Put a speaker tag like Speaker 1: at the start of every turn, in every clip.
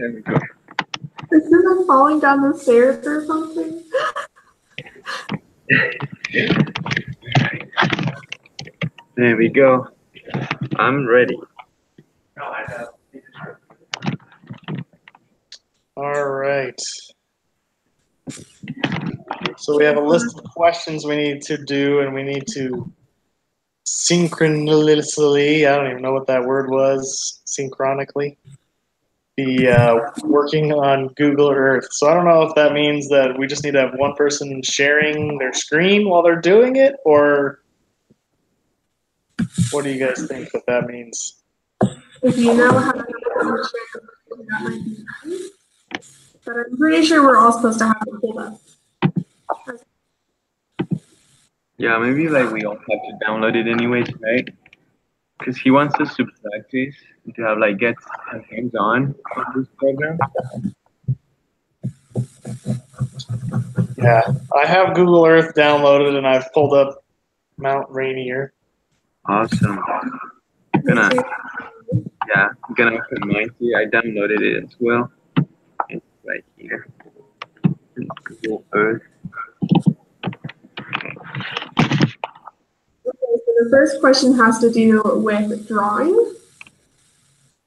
Speaker 1: There we go.
Speaker 2: Is someone falling down the stairs or something?
Speaker 1: There we go. I'm ready.
Speaker 3: All right. So we have a list of questions we need to do, and we need to synchronously, I don't even know what that word was, synchronically, be working on Google Earth. So I don't know if that means that we just need to have one person sharing their screen while they're doing it, or what do you guys think that means?
Speaker 2: If you know how to share, that might be nice. But I'm pretty sure we're all supposed to have it pulled up.
Speaker 1: Yeah, maybe like we all have to download it anyways, right? Because he wants us to practice and to have like get hands-on on this program.
Speaker 3: Yeah, I have Google Earth downloaded, and I've pulled up Mount Rainier.
Speaker 1: Awesome. I'm gonna open mine here. I downloaded it as well. It's right here. Google Earth.
Speaker 2: Okay, so the first question has to do with drawing.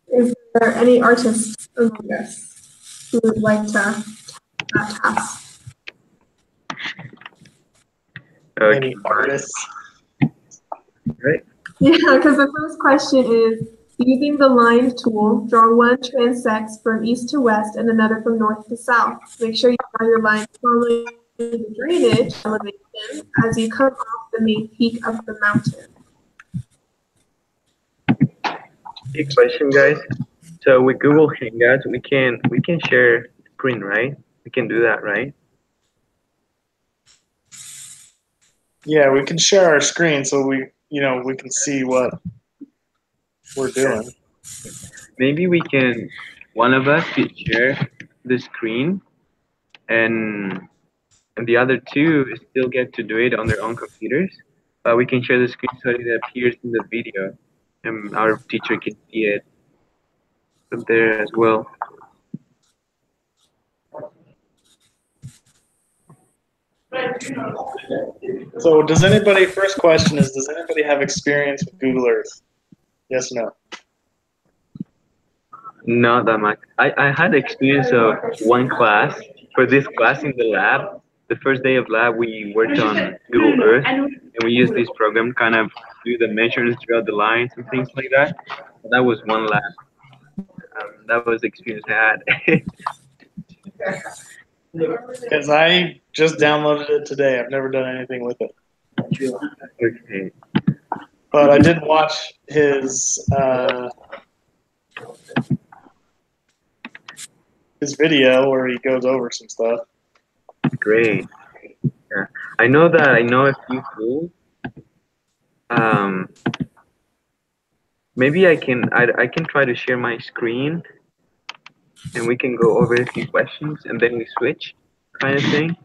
Speaker 2: Is there any artists among us who would like to that task?
Speaker 1: Okay.
Speaker 3: Any artists?
Speaker 1: Right.
Speaker 2: Yeah, because the first question is, using the line tool, draw one transects from east to west and another from north to south. Make sure you draw your lines following the drainage elevation as you come off the main peak of the mountain.
Speaker 1: Big question, guys. So with Google Hangouts, we can share screen, right? We can do that, right?
Speaker 3: Yeah, we can share our screen so we can see what we're doing.
Speaker 1: Maybe we can, one of us could share the screen, and the other two still get to do it on their own computers. But we can share the screen so it appears in the video, and our teacher can see it from there as well.
Speaker 3: So first question is, does anybody have experience with Google Earth? Yes or no?
Speaker 1: Not that much. I had experience of one class. For this class in the lab, the first day of lab, we worked on Google Earth, and we used this program kind of do the measurements throughout the lines and things like that. That was one lab. That was the experience I had.
Speaker 3: Because I just downloaded it today. I've never done anything with it.
Speaker 1: Okay.
Speaker 3: But I did watch his video where he goes over some stuff.
Speaker 1: Great. Yeah. I know a few tools. Maybe I can try to share my screen, and we can go over a few questions, and then we switch, kind of thing.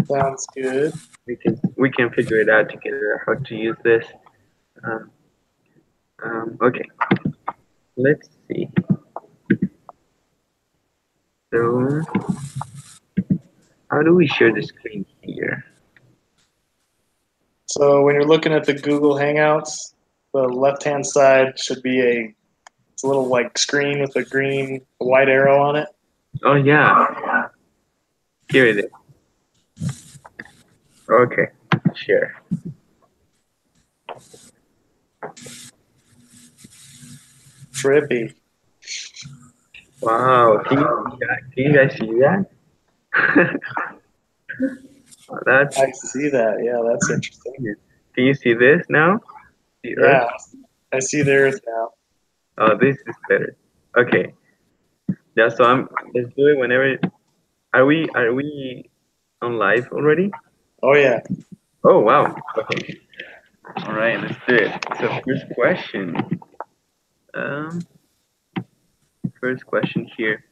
Speaker 3: Sounds good.
Speaker 1: We can figure it out together how to use this. Okay. Let's see. So, how do we share the screen here?
Speaker 3: So when you're looking at the Google Hangouts, the left-hand side should be a little like screen with a white arrow on it.
Speaker 1: Oh yeah. Here it is. Okay, share.
Speaker 3: Trippy.
Speaker 1: Wow, can you guys see that?
Speaker 3: I see that. Yeah, that's interesting.
Speaker 1: Can you see this now? The Earth?
Speaker 3: I see the Earth now.
Speaker 1: Oh, this is better. Okay. Yeah, so let's do it whenever. Are we on live already?
Speaker 3: Oh yeah.
Speaker 1: Oh wow. Okay. All right, let's do it. So first question. First question here.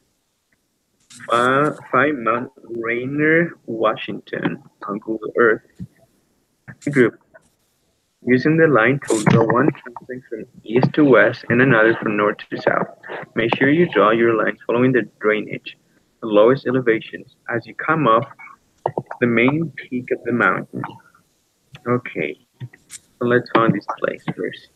Speaker 1: Find Mount Rainier, Washington on Google Earth. Group. Using the line tool, draw one transect from east to west and another from north to south. Make sure you draw your lines following the drainage, the lowest elevations, as you come off the main peak of the mountain. Okay, so let's find this place first.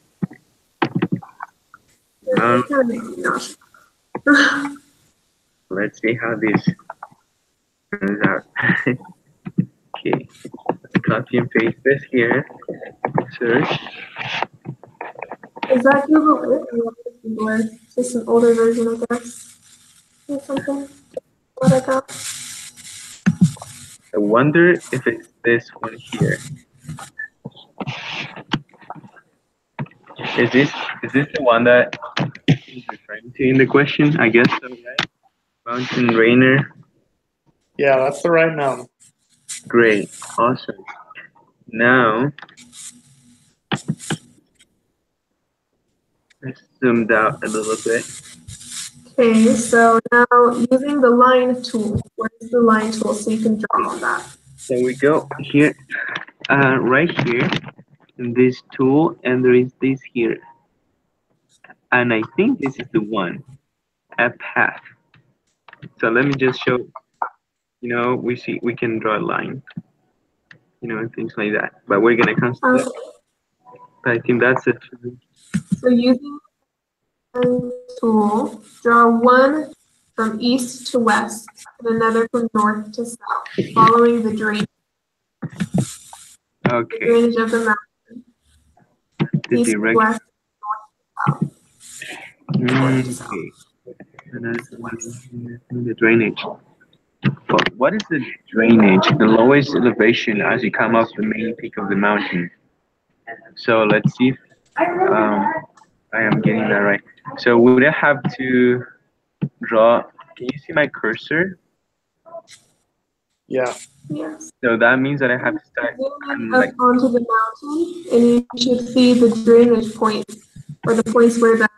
Speaker 1: Let's see how this turns out. Okay, let's copy and paste this here. Search.
Speaker 2: Is that Google Earth or Google Earth? Just an older version, I guess, or something. What I got?
Speaker 1: I wonder if it's this one here. Is this the one that he's referring to in the question? I guess so, right? Mountain Rainier.
Speaker 3: Yeah, that's the right mountain.
Speaker 1: Great, awesome. Now let's zoom out a little bit.
Speaker 2: Okay, so now using the line tool. Where's the line tool so you can draw on that?
Speaker 1: So we go here, right here, in this tool, and there is this here. And I think this is the one, a path. So let me just show, we can draw a line, and things like that. But we're gonna consider. But I think that's it.
Speaker 2: So using the line tool, draw one from east to west and another from north to south, following the drainage.
Speaker 1: Okay.
Speaker 2: The drainage of the mountain.
Speaker 1: The
Speaker 2: East,
Speaker 1: direction.
Speaker 2: west, north to south.
Speaker 1: Okay. And that's the drainage. But what is the drainage? The lowest elevation as you come up the main peak of the mountain. So let's see if I am getting that right. So would I have to draw? Can you see my cursor?
Speaker 3: Yeah.
Speaker 2: Yes.
Speaker 1: So that means that I have to start.
Speaker 2: Zoom up onto the mountain, and you should see the drainage points, or the points where the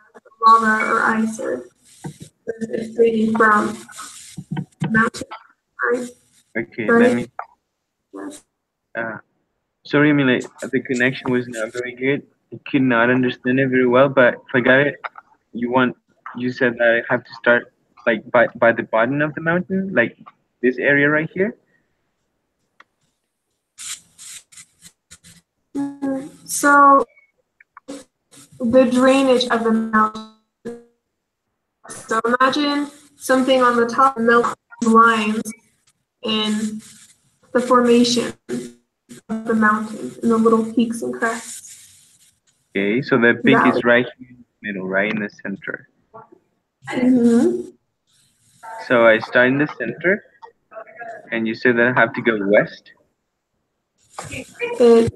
Speaker 2: lava or ice or is draining from the mountain. Right?
Speaker 1: Okay,
Speaker 2: Right.
Speaker 1: let me.
Speaker 2: Yes.
Speaker 1: Sorry, I mean, like, the connection was not very good. I could not understand it very well, but if I got it, you said that I have to start like by the bottom of the mountain, like this area right here.
Speaker 2: So the drainage of the mountain. So imagine something on the top of the mountain lines in the formation of the mountain and the little peaks and crests.
Speaker 1: Okay, so the peak is right here in the middle, right in the center.
Speaker 2: Mm-hmm.
Speaker 1: So I start in the center, and you said that I have to go west.
Speaker 2: It's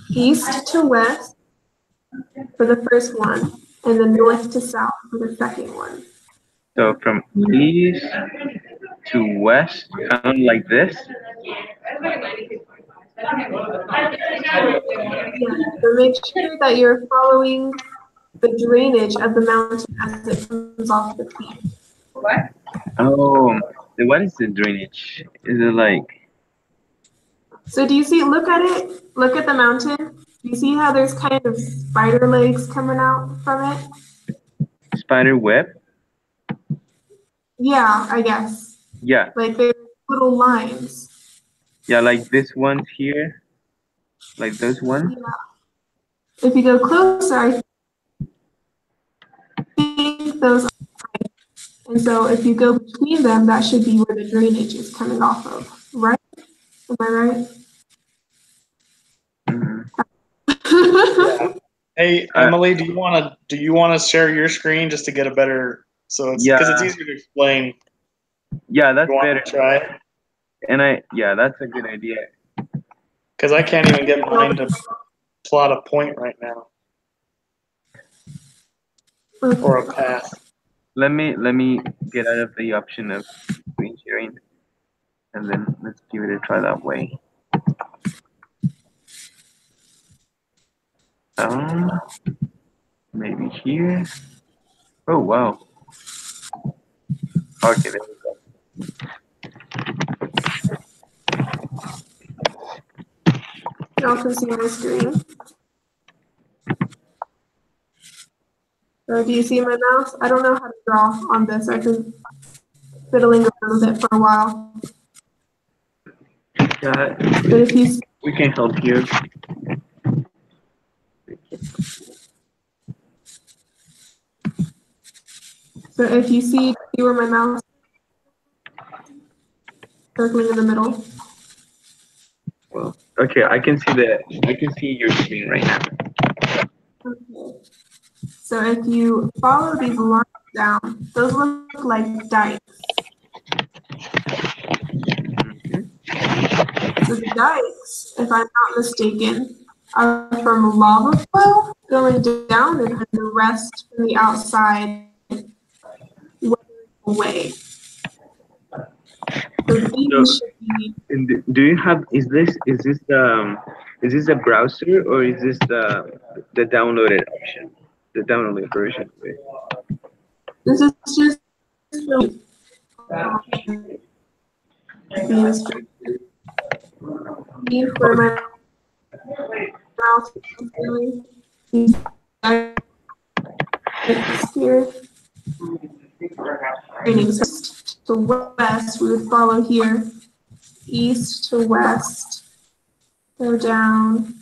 Speaker 2: east to west for the first one, and then north to south for the second one.
Speaker 1: So from east to west, kind of like this.
Speaker 2: Yeah, so make sure that you're following the drainage of the mountain as it comes off the peak.
Speaker 1: Oh, what is the drainage? Is it like?
Speaker 2: So do you see, look at it, look at the mountain. Do you see how there's kind of spider legs coming out from it?
Speaker 1: Spider web?
Speaker 2: Yeah, I guess.
Speaker 1: Yeah.
Speaker 2: Like there's little lines.
Speaker 1: Yeah, like this one's here. Like those ones?
Speaker 2: Yeah. If you go closer, I think those are right. And so if you go between them, that should be where the drainage is coming off of, right? Am I right?
Speaker 1: Mm-hmm.
Speaker 3: Yeah. Hey, Emily, do you want to share your screen just to get a better, so it's because it's easier to explain.
Speaker 1: Yeah, that's better.
Speaker 3: Try it.
Speaker 1: And that's a good idea.
Speaker 3: Because I can't even get mine to plot a point right now. Or a path.
Speaker 1: Let me get out of the option of screen sharing, and then let's give it a try that way. Maybe here. Oh wow. Okay, there we go.
Speaker 2: Y'all can see my screen. So do you see my mouse? I don't know how to draw on this. I've been fiddling around with it for a while.
Speaker 1: Yeah,
Speaker 2: But if you
Speaker 1: we can help you.
Speaker 2: see where my mouse circling in the middle.
Speaker 1: Well, okay, I can see your screen right now.
Speaker 2: Okay. So if you follow these lines down, those look like dikes. So the dikes, if I'm not mistaken, are from lava flow going down and then the rest from the outside weathering away. So these should be,
Speaker 1: And do you have, is this a browser or is this the downloaded option, the downloaded version?
Speaker 2: this is just the instructions. Me for my mouse here. Training to west, we would follow here. East to west, go down.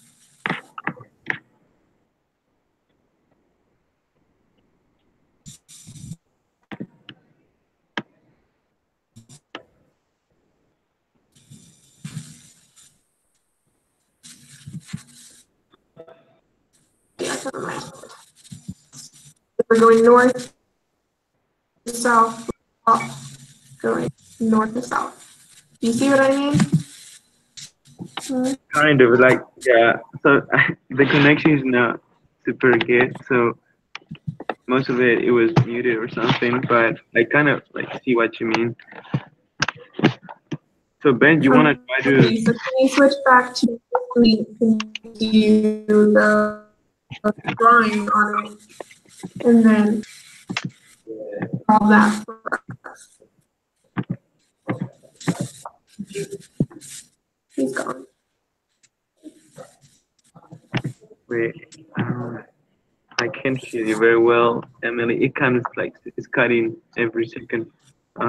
Speaker 2: Yeah, never mind. We're going north to south, going north to south. Do you see what I mean?
Speaker 1: Kind of like, yeah. So the connection is not super good, so most of it was muted or something. But I kind of like see what you mean. So Ben, you want to try to?
Speaker 2: Okay, so can you switch back to the drawing on it, and then all that for us. He's gone.
Speaker 1: Wait, I can't hear you very well, Emily. It kind of like it's cutting every second. But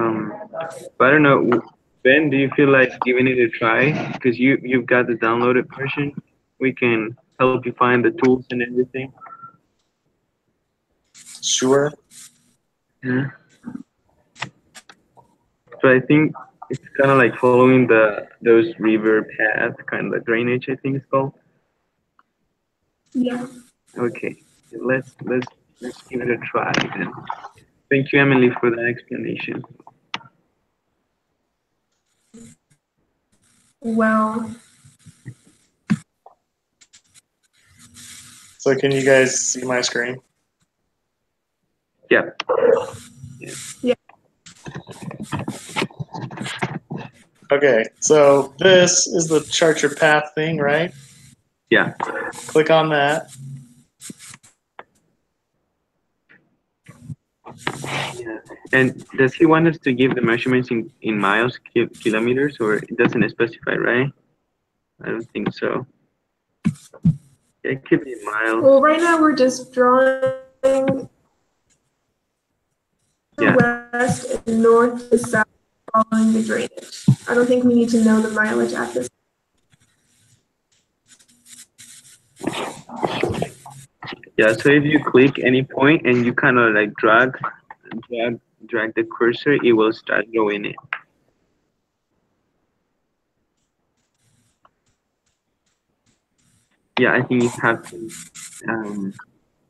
Speaker 1: I don't know. Ben, do you feel like giving it a try? Because you've got the downloaded version. We can help you find the tools and everything.
Speaker 3: Sure.
Speaker 1: Yeah. So I think it's kind of like following those river paths, kind of the drainage. I think it's called.
Speaker 2: Yeah.
Speaker 1: Okay, let's give it a try then. Thank you, Emily, for that explanation.
Speaker 2: Well,
Speaker 3: So can you guys see my screen?
Speaker 1: Yeah.
Speaker 2: yeah.
Speaker 3: Okay, so this is the chart your path thing, right?
Speaker 1: Yeah.
Speaker 3: Click on that.
Speaker 1: Yeah. And does he want us to give the measurements in miles, kilometers, or it doesn't specify, right? I don't think so. Yeah, it could be in miles.
Speaker 2: Well, right now we're just drawing
Speaker 1: Yeah.
Speaker 2: west and north to south, following the drainage. I don't think we need to know the mileage at this.
Speaker 1: Yeah. So if you click any point and you kind of like drag the cursor, it will start drawing it. Yeah, I think you have to.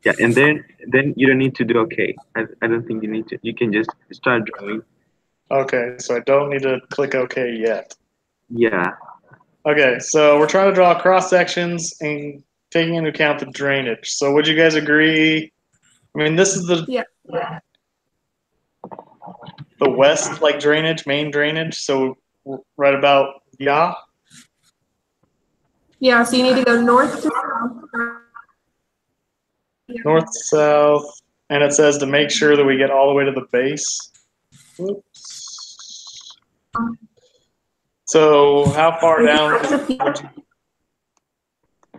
Speaker 1: Yeah, and then you don't need to do okay. I don't think you need to. You can just start drawing.
Speaker 3: Okay, so I don't need to click OK yet.
Speaker 1: Yeah.
Speaker 3: Okay, so we're trying to draw cross sections and taking into account the drainage. So would you guys agree? I mean, this is the west like drainage, main drainage. So right about yeah.
Speaker 2: Yeah, so you need to go north to south.
Speaker 3: North to south, and it says to make sure that we get all the way to the base. Oops. So how far down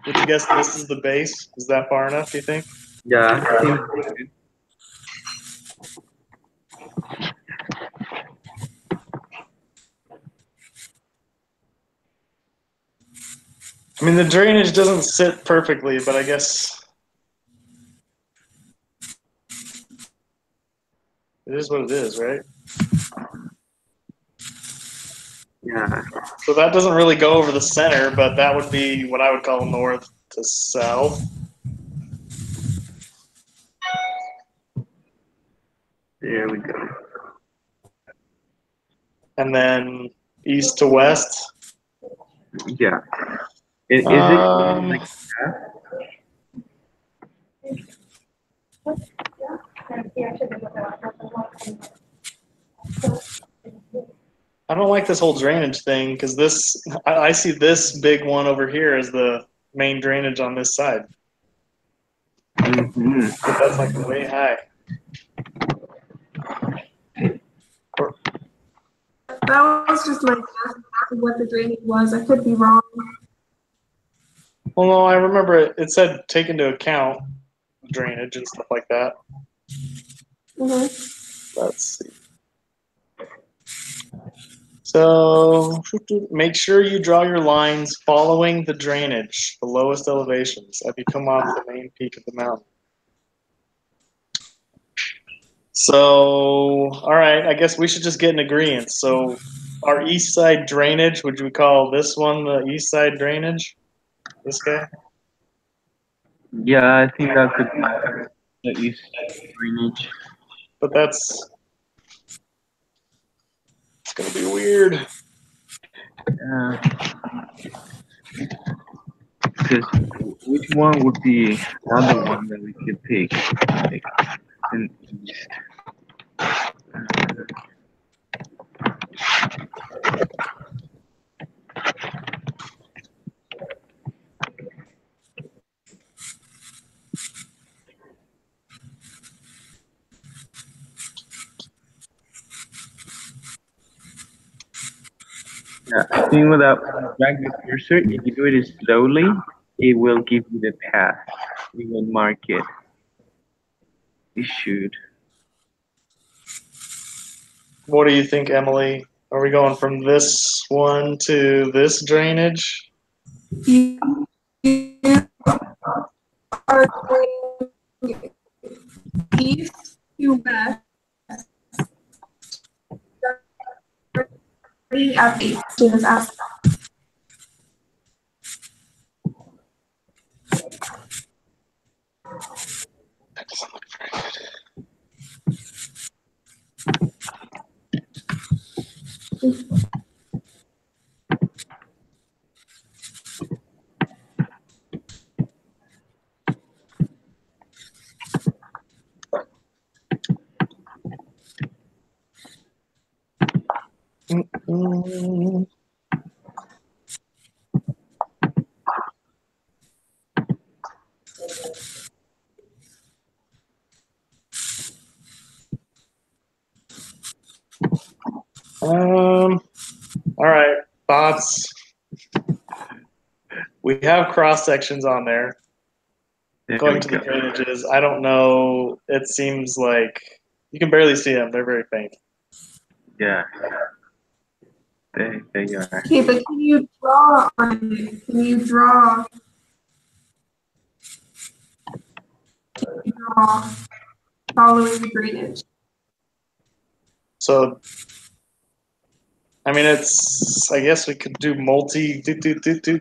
Speaker 3: would you guess this is the base? Is that far enough, do you think?
Speaker 1: Yeah. I think
Speaker 3: I mean, the drainage doesn't sit perfectly, but I guess it is what it is, right?
Speaker 1: Yeah.
Speaker 3: So that doesn't really go over the center, but that would be what I would call north to south.
Speaker 1: There we go.
Speaker 3: And then east to west.
Speaker 1: Yeah. Is it like that?
Speaker 3: I don't like this whole drainage thing because this, I see this big one over here as the main drainage on this side.
Speaker 1: Mm-hmm.
Speaker 3: But that's like way high.
Speaker 2: That was just my guess of what the drainage was. I could be wrong.
Speaker 3: Well, no, I remember it said take into account drainage and stuff like that.
Speaker 2: Mm-hmm.
Speaker 3: Let's see. So make sure you draw your lines following the drainage, the lowest elevations, as you come off the main peak of the mountain. So, all right, I guess we should just get in agreement. So, our east side drainage, would we call this one the east side drainage? This guy?
Speaker 1: Yeah, I think that could be the east drainage.
Speaker 3: But it's gonna be weird.
Speaker 1: Because which one would be another one that we could pick? Like, in east. Yeah, I think without drag the cursor, if you do it slowly, it will give you the path. It will mark it. It should.
Speaker 3: What do you think, Emily? Are we going from this one to this drainage?
Speaker 2: You are going east to west. At 18 is asked.
Speaker 3: That doesn't look very good. All right, thoughts. We have cross sections on there. Going to the drainages, I don't know. It seems like you can barely see them. They're very faint.
Speaker 1: Yeah. They are.
Speaker 2: Okay, but can you draw on it? Can you draw following the drainage?
Speaker 3: So, I mean, it's, I guess we could do multi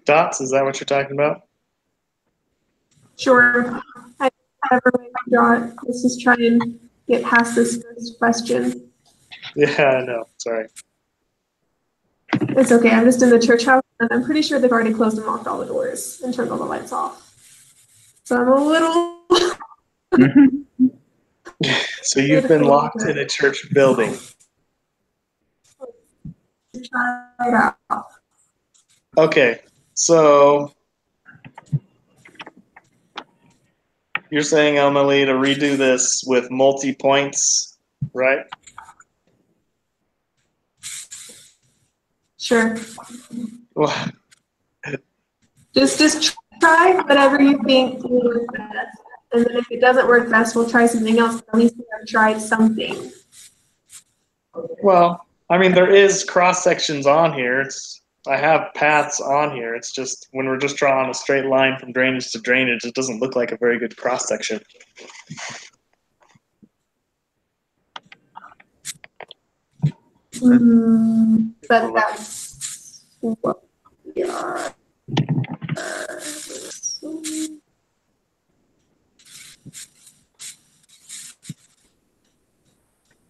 Speaker 3: dots. Is that what you're talking about?
Speaker 2: Sure. I have a way to draw it. Let's just try and get past this first question.
Speaker 3: Yeah, I know. Sorry.
Speaker 2: It's okay. I'm just in the church house, and I'm pretty sure they've already closed and locked all the doors and turned all the lights off. So I'm a little.
Speaker 3: So you've been locked in a church building.
Speaker 2: Try it out.
Speaker 3: Okay, so you're saying, Emily, to redo this with multi-points, right?
Speaker 2: Sure.
Speaker 3: Well,
Speaker 2: Just try whatever you think will work best. And then if it doesn't work best, we'll try something else. But at least we have tried something.
Speaker 3: well, I mean, there is cross sections on here. I have paths on here. It's just when we're just drawing a straight line from drainage to drainage, it doesn't look like a very good cross section.
Speaker 2: But that's what we are.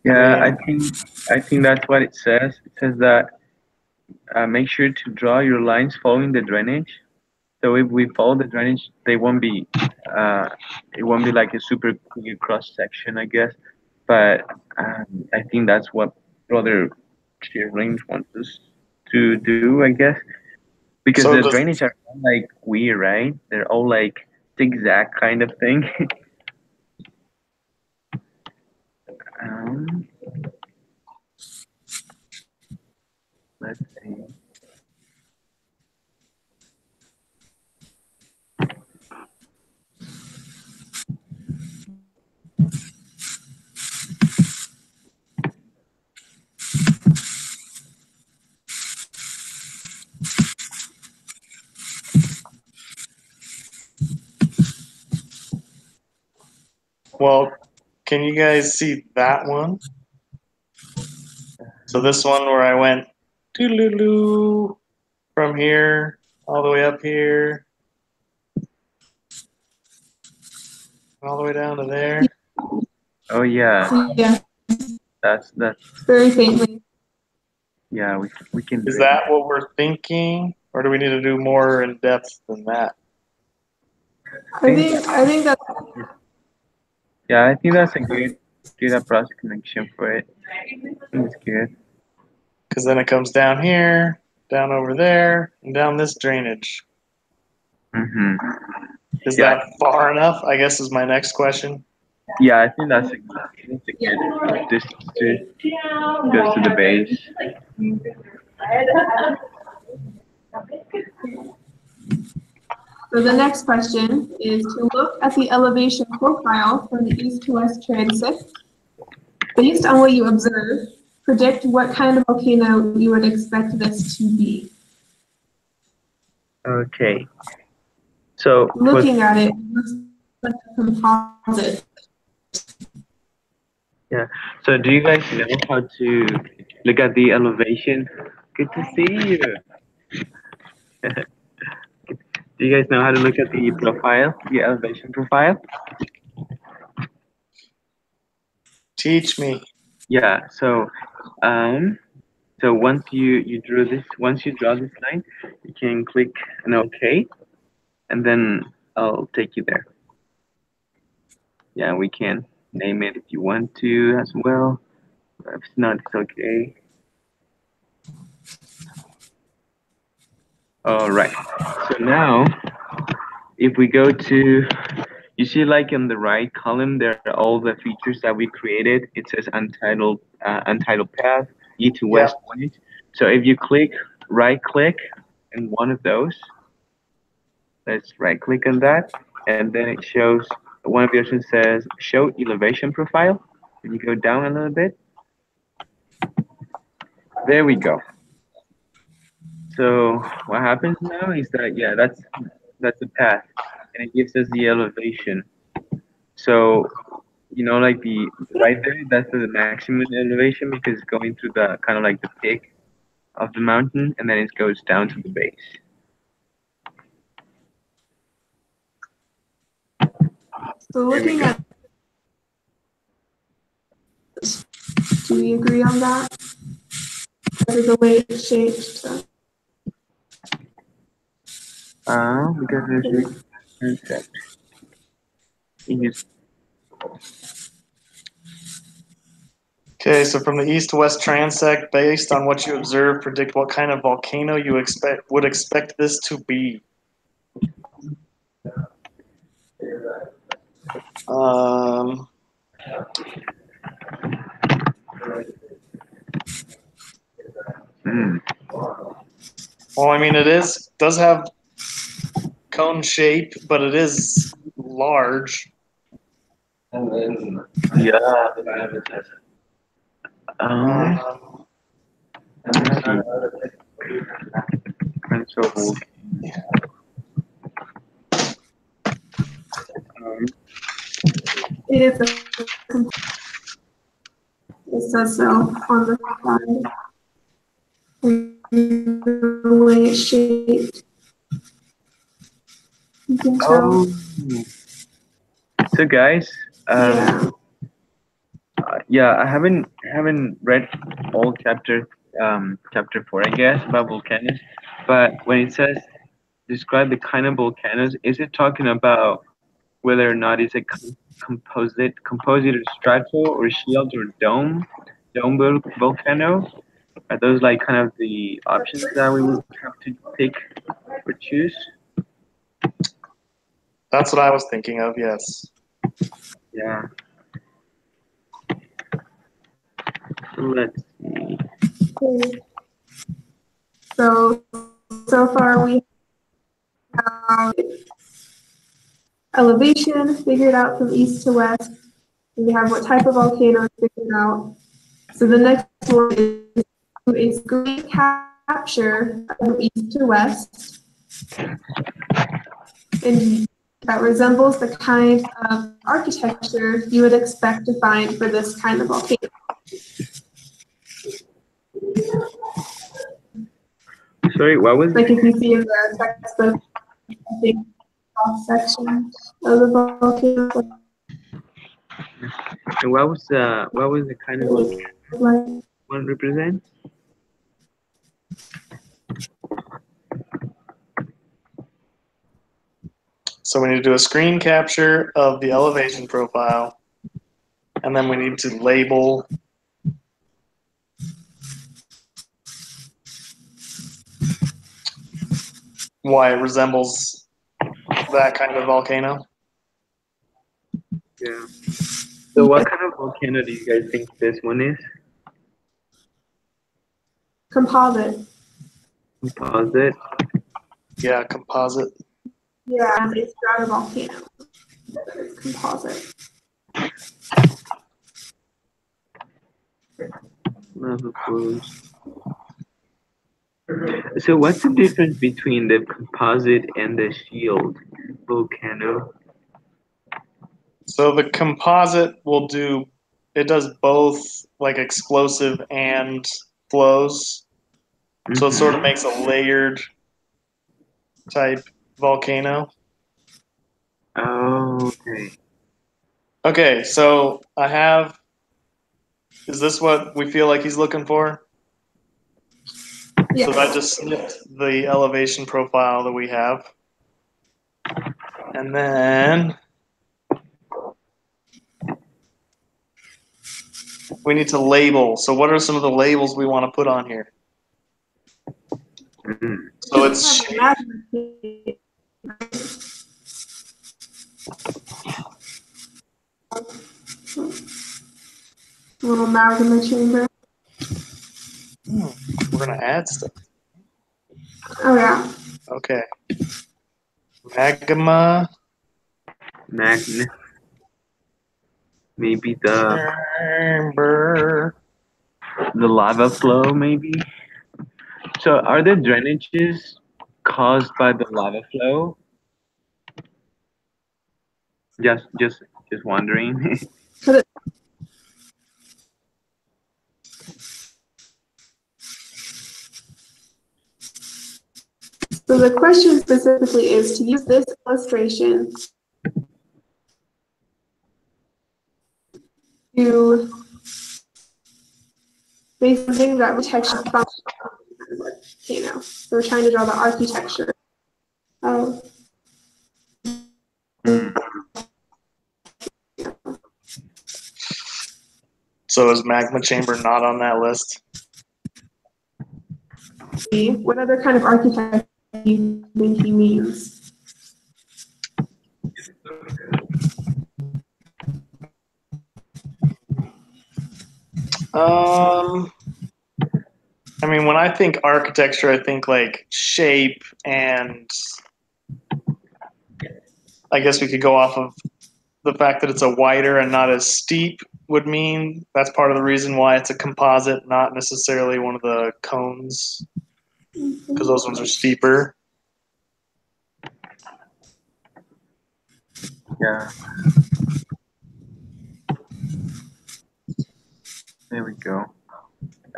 Speaker 1: Yeah, I think that's what it says. It says that make sure to draw your lines following the drainage. So if we follow the drainage, they won't be it won't be like a super clear cross section, I guess. But I think that's what Brother Clear Range wants us to do, I guess, because
Speaker 3: So
Speaker 1: the
Speaker 3: does,
Speaker 1: drainage are all like weird, right? They're all like zigzag kind of thing. um, let's see.
Speaker 3: well, can you guys see that one? So this one where I went doo-doo-doo from here all the way up here, all the way down to there.
Speaker 1: Oh yeah,
Speaker 2: Yeah,
Speaker 1: that's
Speaker 2: very faintly.
Speaker 1: yeah. We can.
Speaker 3: Is that what we're thinking, or do we need to do more in depth than that?
Speaker 2: I think that's
Speaker 1: Yeah, I think that's a good approach connection for it. I think it's good.
Speaker 3: Because then it comes down here, down over there, and down this drainage.
Speaker 1: Mm-hmm.
Speaker 3: Is
Speaker 1: Yeah.
Speaker 3: that far enough? I guess is my next question.
Speaker 1: Yeah, I think that's a good distance to goes to the base.
Speaker 2: So the next question is to look at the elevation profile from the east to west transect. Based on what you observe, predict what kind of volcano you would expect this to be.
Speaker 1: Okay. So
Speaker 2: Looking at it, it looks like a composite.
Speaker 1: yeah. So do you guys know how to look at the elevation? Good to see you. Do you guys know how to look at the profile, the elevation profile?
Speaker 3: Teach me.
Speaker 1: Yeah. So once you once you draw this line, you can click an OK, and then I'll take you there. Yeah, we can name it if you want to as well. If not, it's okay. All right. So now, if we go to, you see like in the right column, there are all the features that we created. It says untitled path, E to West point. So if you right click in one of those, let's right click on that, and then it shows, one of the options says show elevation profile. If you go down a little bit, there we go. So what happens now is that, yeah, that's the path, and it gives us the elevation. So, you know, like the right there, that's the maximum elevation because it's going through the kind of like the peak of the mountain, and then it goes down to the base.
Speaker 2: So looking at, do we agree on that? That is the way it's shaped. So.
Speaker 1: Because there's a concept.
Speaker 3: Okay, so from the east to west transect, based on what you observe, predict what kind of volcano you would expect this to be. Well, I mean, does have cone shape, but it is large.
Speaker 1: Yeah. So
Speaker 2: It is a, it says so on the side. The way it's shaped. You can tell.
Speaker 1: oh. So guys,
Speaker 2: Yeah.
Speaker 1: yeah, I haven't read all chapter 4, I guess, about volcanoes. But when it says describe the kind of volcanoes, is it talking about whether or not it's a composite or strato or shield or dome volcano? Are those like kind of the options that we would have to pick or choose?
Speaker 3: That's what I was thinking of, yes.
Speaker 1: Yeah. Let's see.
Speaker 2: So far we have elevation figured out from east to west. We have what type of volcano is figured out. So the next one is a screen capture from east to west. And that resembles the kind of architecture you would expect to find for this kind of volcano.
Speaker 1: Sorry, what was
Speaker 2: Like if you see in the textbook, I think cross section of the volcano.
Speaker 1: what was the kind of volcano
Speaker 2: Like,
Speaker 1: one represents?
Speaker 3: So we need to do a screen capture of the elevation profile, and then we need to label why it resembles that kind of volcano.
Speaker 1: Yeah. So what kind of volcano do you guys think this one is?
Speaker 2: composite.
Speaker 1: Composite.
Speaker 3: Yeah, composite.
Speaker 2: Yeah, and it's stratovolcano. It's composite.
Speaker 1: Lava flows. So what's the difference between the composite and the shield volcano?
Speaker 3: So the composite will do, it does both like explosive and flows. So it sort of makes a layered type volcano.
Speaker 1: Oh, okay.
Speaker 3: Okay, so I have, is this what we feel like he's looking for?
Speaker 2: Yes.
Speaker 3: So I just snipped the elevation profile that we have. And then we need to label. So what are some of the labels we want to put on here?
Speaker 1: Mhm.
Speaker 3: So it's
Speaker 2: little magma chamber.
Speaker 3: we're gonna add stuff.
Speaker 2: Oh yeah.
Speaker 3: Okay. Magma
Speaker 1: Magnet. Maybe the
Speaker 3: chamber.
Speaker 1: lava flow, maybe. So are the drainages caused by the lava flow? Just wondering.
Speaker 2: So the question specifically is to use this illustration to base something that architecture function volcano. So we're trying to draw the architecture of
Speaker 3: So is magma chamber not on that list?
Speaker 2: what other kind of architecture do you think he means?
Speaker 3: I mean, when I think architecture, I think like shape, and I guess we could go off of the fact that it's a wider and not as steep would mean that's part of the reason why it's a composite, not necessarily one of the cones. because those ones are steeper.
Speaker 1: Yeah. There we go.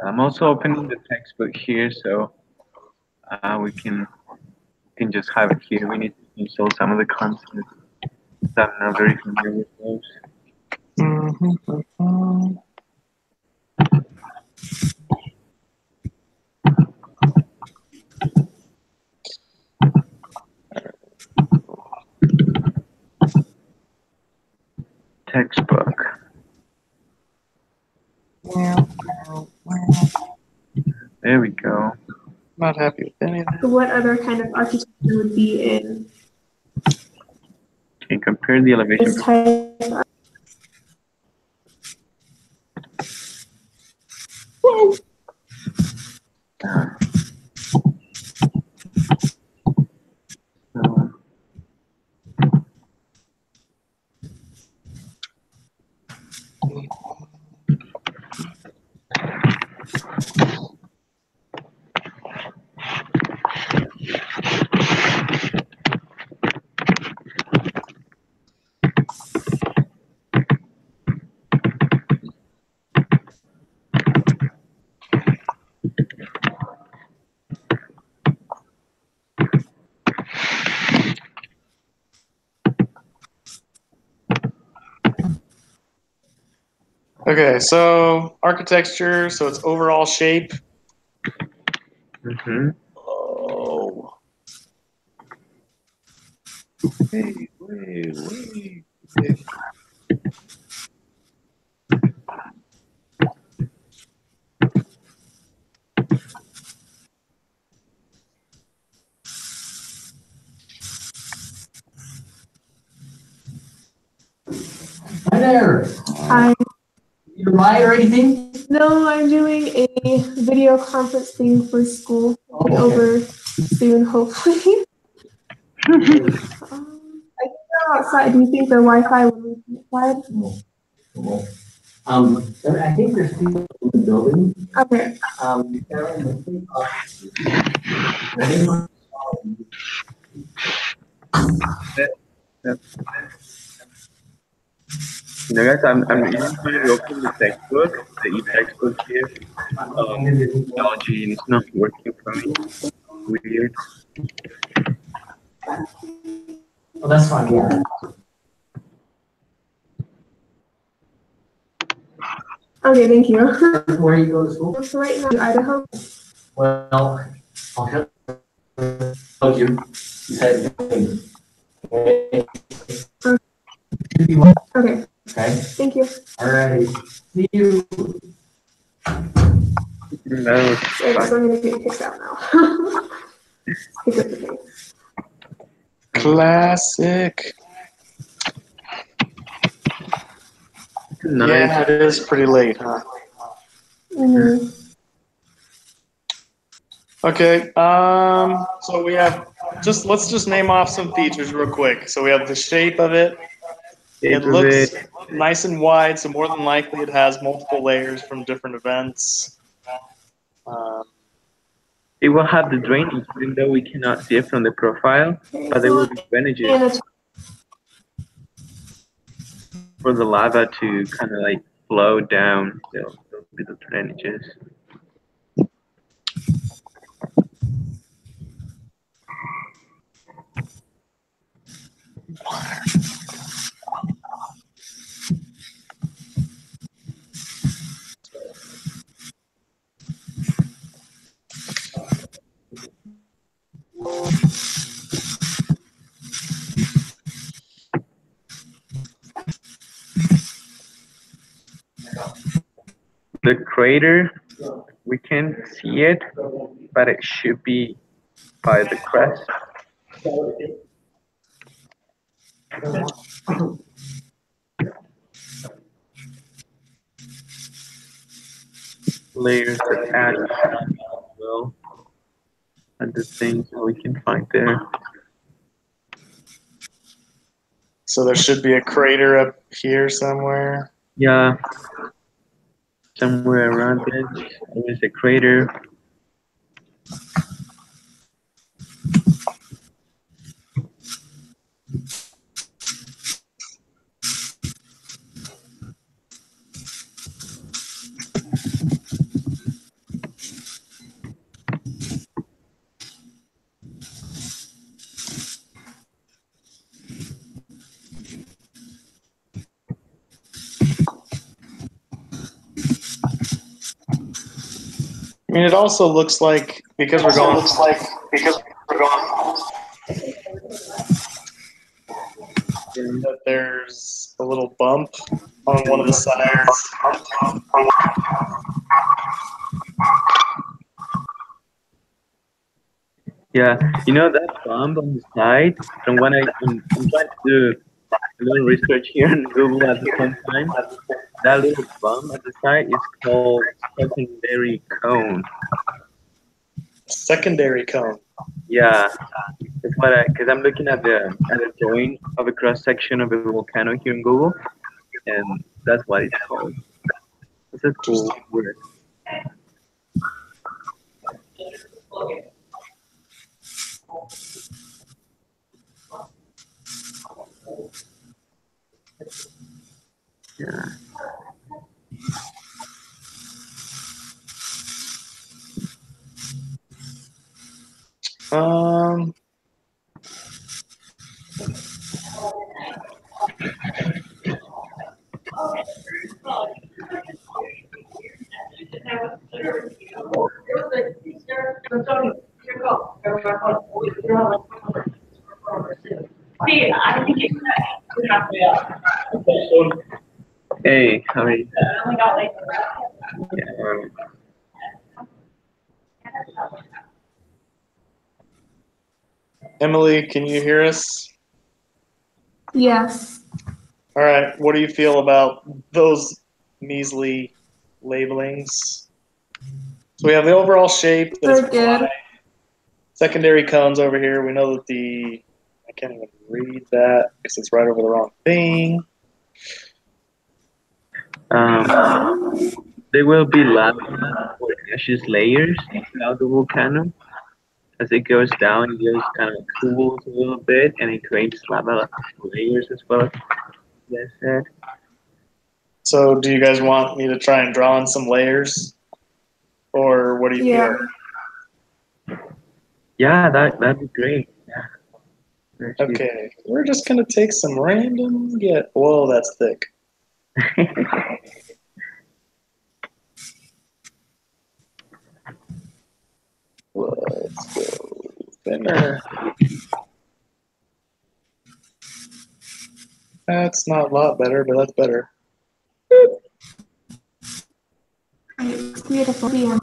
Speaker 1: I'm also opening the textbook here, so we can just have it here. We need to install some of the concepts that I'm not very familiar with those. Textbook. There we go.
Speaker 3: Not happy with any of that.
Speaker 2: So what other kind of architecture would be in
Speaker 1: Okay, compare the elevation.
Speaker 2: this type of
Speaker 3: Okay, so architecture, so it's overall shape.
Speaker 1: Mm-hmm.
Speaker 3: Oh. Wait.
Speaker 4: Hi there.
Speaker 2: I
Speaker 4: You ride or anything?
Speaker 2: No, I'm doing a video conference thing for school. It'll be over soon, hopefully. I think they're outside. Do you think their Wi-Fi will reach outside?
Speaker 4: No. I think there's people in the building.
Speaker 2: Okay.
Speaker 4: They're in the free office.
Speaker 1: You know, guys, I'm even trying to open the textbook, the e-textbook here. Technology, and it's not working for me. Weird.
Speaker 4: Oh, that's fine, yeah.
Speaker 2: Okay, thank you.
Speaker 4: Where you go to school?
Speaker 2: So right now, Idaho.
Speaker 4: Well, I'll help you. You said
Speaker 2: Okay.
Speaker 4: okay.
Speaker 2: Thank you.
Speaker 4: All right. See you.
Speaker 1: No,
Speaker 2: So I guess I'm gonna get kicked out now. Pick up the pace.
Speaker 3: Classic.
Speaker 1: nice.
Speaker 3: Yeah, it is pretty late, huh?
Speaker 2: Mm-hmm.
Speaker 3: Okay. So we have let's just name off some features real quick. So we have the shape of it. It looks nice and wide, so more than likely it has multiple layers from different events.
Speaker 1: It will have the drainage, even though we cannot see it from the profile, but there will be drainages for the lava to kind of like flow down. There'll be the drainages. The crater, we can't see it, but it should be by the crest. Layers of ash as well, and the things that we can find there.
Speaker 3: So there should be a crater up here somewhere.
Speaker 1: Yeah, somewhere around it, there is a crater.
Speaker 3: mean, it also looks like because we're going. That there's a little bump on one of the sides.
Speaker 1: Yeah, you know that bump on the side. From when I'm trying to do a little research here on Google at the same time. That little bump at the side is called secondary cone.
Speaker 3: Secondary cone.
Speaker 1: Yeah, that's what because I'm looking at the joint of a cross section of a volcano here in Google, and that's what it's called. It's a cool word. Yeah.
Speaker 3: Um.
Speaker 1: Hey, how are you? Yeah,
Speaker 3: Emily, can you hear us?
Speaker 2: Yes.
Speaker 3: All right. What do you feel about those measly labelings? So we have the overall shape.
Speaker 2: They're good.
Speaker 3: Secondary cones over here. We know that I can't even read that because it's right over the wrong thing.
Speaker 1: There will be lava or gaseous layers throughout the volcano. As it goes down, it goes kind of cools a little bit, and it creates lava layers as well. As I said.
Speaker 3: So do you guys want me to try and draw in some layers? Or what do you
Speaker 2: Yeah.
Speaker 3: feel?
Speaker 1: Yeah, that'd be great. Yeah.
Speaker 3: Okay, we're just gonna take some random whoa, that's thick. Let's go thinner. That's not a lot better, but that's better.
Speaker 2: It's beautiful. Yeah.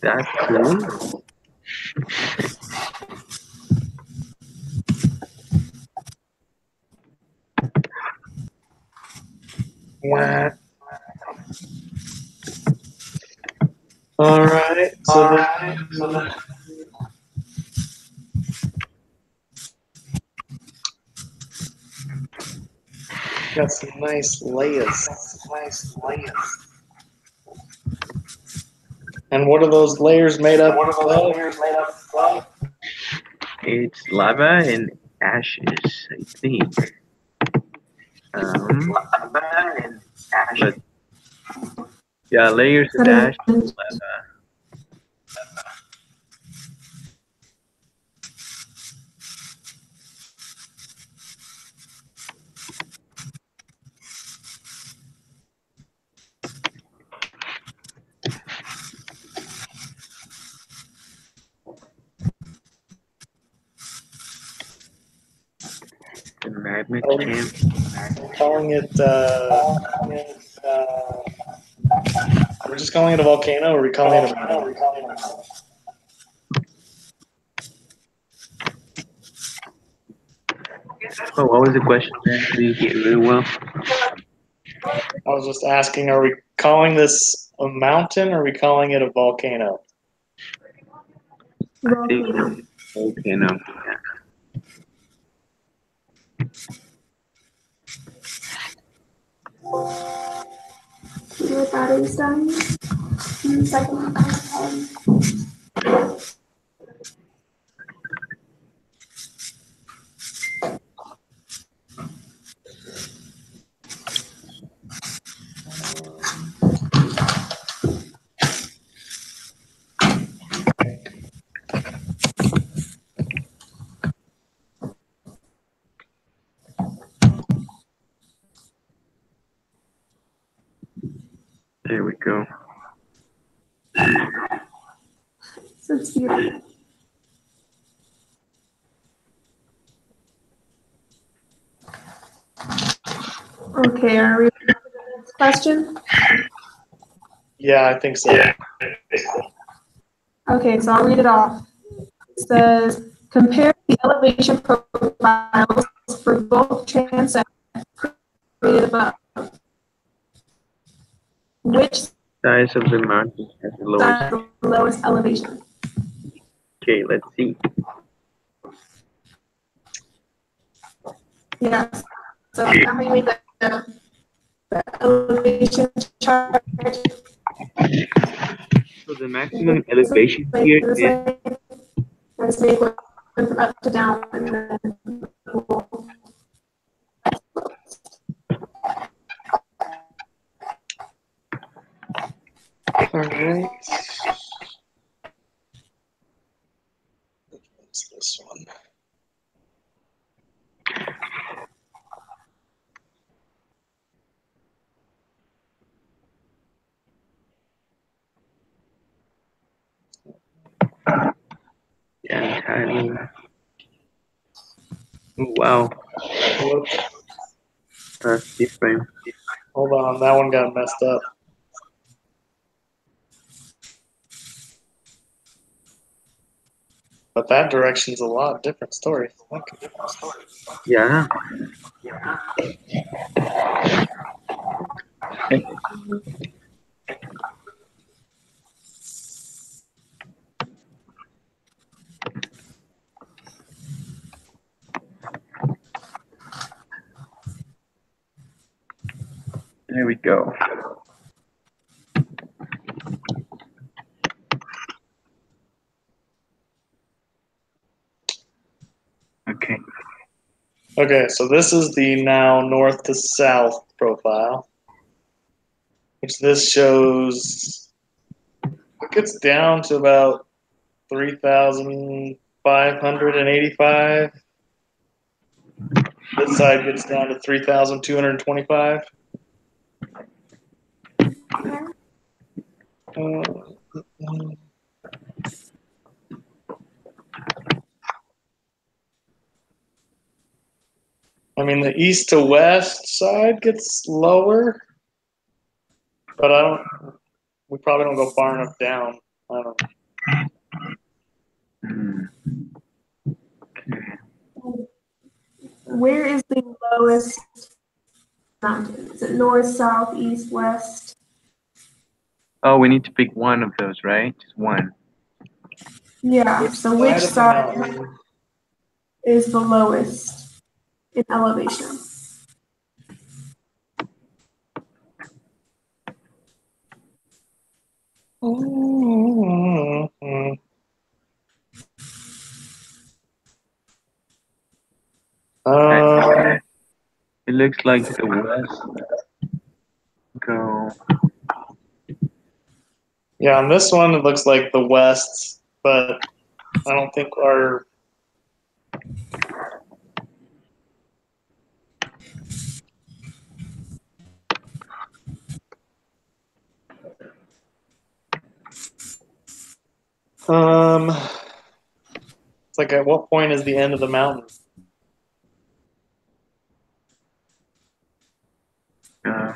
Speaker 1: That's cool.
Speaker 3: What? All right. So then, got some nice layers. And what are those layers made up of?
Speaker 1: It's lava and ashes, I think. But yeah, layers of ash and lava. The magma champ.
Speaker 3: We're calling it. We're just calling it a volcano, or are we calling it a mountain?
Speaker 1: Oh, what was the question? I didn't hear it really well.
Speaker 3: I was just asking, are we calling this a mountain, or are we calling it a volcano?
Speaker 1: I think volcano. Yeah.
Speaker 2: Your battery's dying. Second.
Speaker 1: go.
Speaker 2: So it's beautiful. Okay, are we ready for the next question?
Speaker 3: Yeah, I think so.
Speaker 2: Okay, so I'll read it off. It says, compare the elevation profiles for both transects created above. Which
Speaker 1: Size of the mountain has the lowest.
Speaker 2: side has the lowest elevation?
Speaker 1: Okay, let's see.
Speaker 2: Yes. So I'm reading the elevation chart.
Speaker 1: So the maximum elevation here
Speaker 2: This
Speaker 1: is
Speaker 2: way, this way, going from up to down, and then
Speaker 3: All right. What's this one?
Speaker 1: entirely. Oh, wow,
Speaker 3: Whoops.
Speaker 1: that's different.
Speaker 3: Hold on, that one got messed up. But that direction's a lot different story. Okay.
Speaker 1: Yeah. There we go. Okay.
Speaker 3: Okay, so this is the now north to south profile, which this shows it gets down to about 3,585. This side gets down to 3,225. I mean, the east to west side gets lower, but we probably don't go far enough down. I don't know.
Speaker 1: Hmm.
Speaker 2: where is the lowest mountain? Is it north, south, east, west?
Speaker 1: Oh, we need to pick one of those, right? Just one.
Speaker 2: Yeah, so which
Speaker 3: of the
Speaker 2: side
Speaker 3: mountain?
Speaker 2: is the lowest in elevation?
Speaker 1: It looks like the west. Go.
Speaker 3: Yeah, on this one it looks like the west, but I don't think our it's like at what point is the end of the mountain?
Speaker 1: Uh,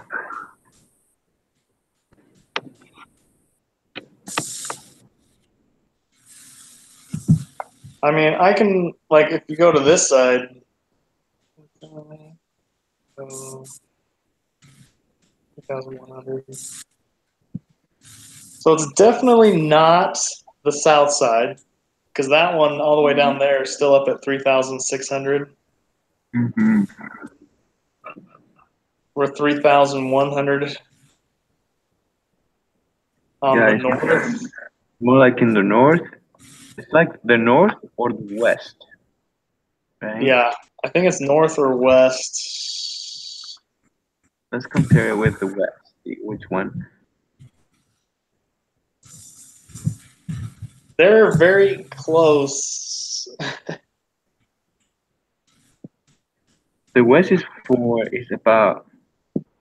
Speaker 3: I mean, I can like if you go to this side. 2,100. So it's definitely not the south side, because that one all the way down there is still up at 3,600.
Speaker 1: mm-hmm.
Speaker 3: We're 3,100 on
Speaker 1: Yeah,
Speaker 3: the
Speaker 1: it's
Speaker 3: north.
Speaker 1: more like in the north. It's like the north or the west, right?
Speaker 3: Yeah, I think it's north or west.
Speaker 1: Let's compare it with the west. See which one?
Speaker 3: They're very close.
Speaker 1: The west is about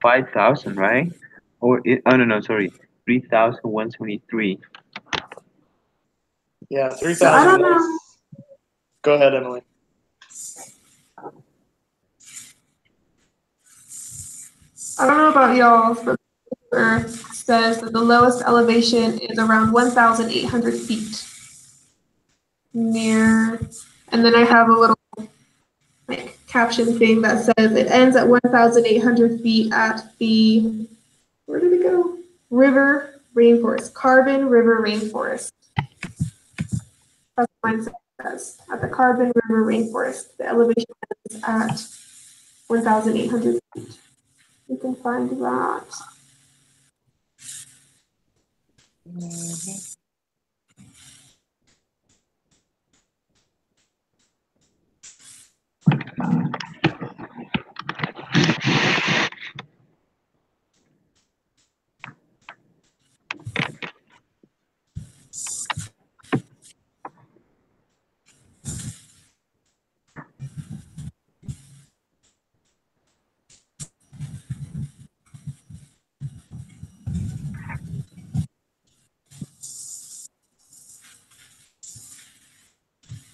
Speaker 1: 5,000, right? Oh no, sorry. 3,173.
Speaker 3: Yeah,
Speaker 2: So I
Speaker 3: 3,000.
Speaker 2: don't know.
Speaker 3: Go ahead, Emily.
Speaker 2: I don't know about y'all, but Earth says that the lowest elevation is around 1,800 feet near, and then I have a little like caption thing that says it ends at 1,800 feet at the, where did it go? River rainforest, Carbon River Rainforest. That's what mine says. At the Carbon River Rainforest, the elevation is at 1,800 feet. You can find that.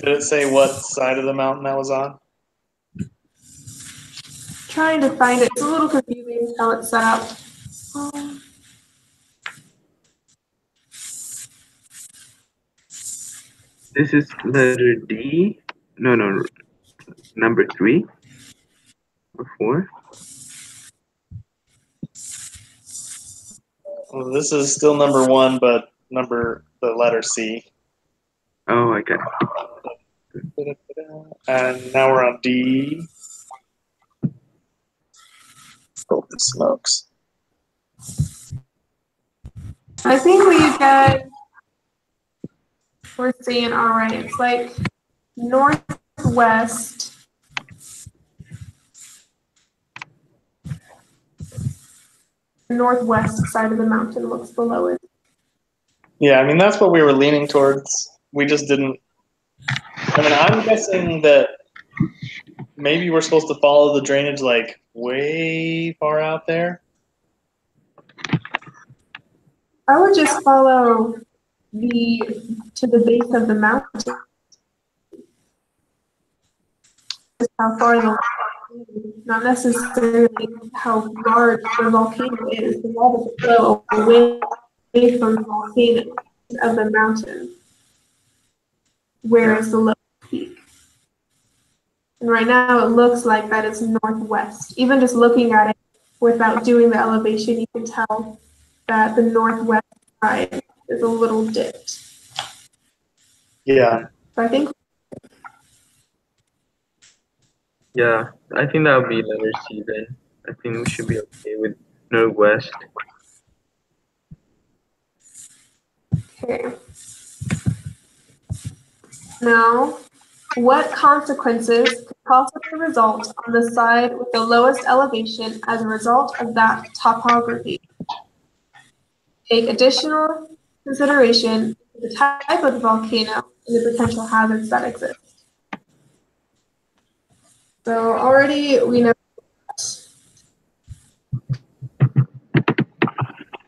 Speaker 3: Did it say what side of the mountain that was on?
Speaker 2: Trying to find it. It's a little confusing how it's set up.
Speaker 1: This is letter D. No, number 3 or 4.
Speaker 3: Well, this is still number 1, but the letter C.
Speaker 1: Oh, I got it.
Speaker 3: And now we're on D. Holy smokes.
Speaker 2: I think we guys were saying all right. It's like northwest. Northwest side of the mountain looks the lowest.
Speaker 3: Yeah, I mean, that's what we were leaning towards. We just didn't. I mean, I'm guessing that maybe we're supposed to follow the drainage like way far out there.
Speaker 2: I would just follow to the base of the mountain. Just how far the not necessarily how large the volcano is. The wall doesn't go away from the volcano of the mountain. Where is the lowest peak? And right now it looks like that is northwest. Even just looking at it without doing the elevation, you can tell that the northwest side is a little dipped.
Speaker 3: Yeah.
Speaker 2: So I think.
Speaker 1: Yeah, I think that would be letter C then. I think we should be okay with northwest.
Speaker 2: Okay. Now, what consequences could possibly result on the side with the lowest elevation as a result of that topography? Take additional consideration the type of the volcano and the potential hazards that exist. So already we know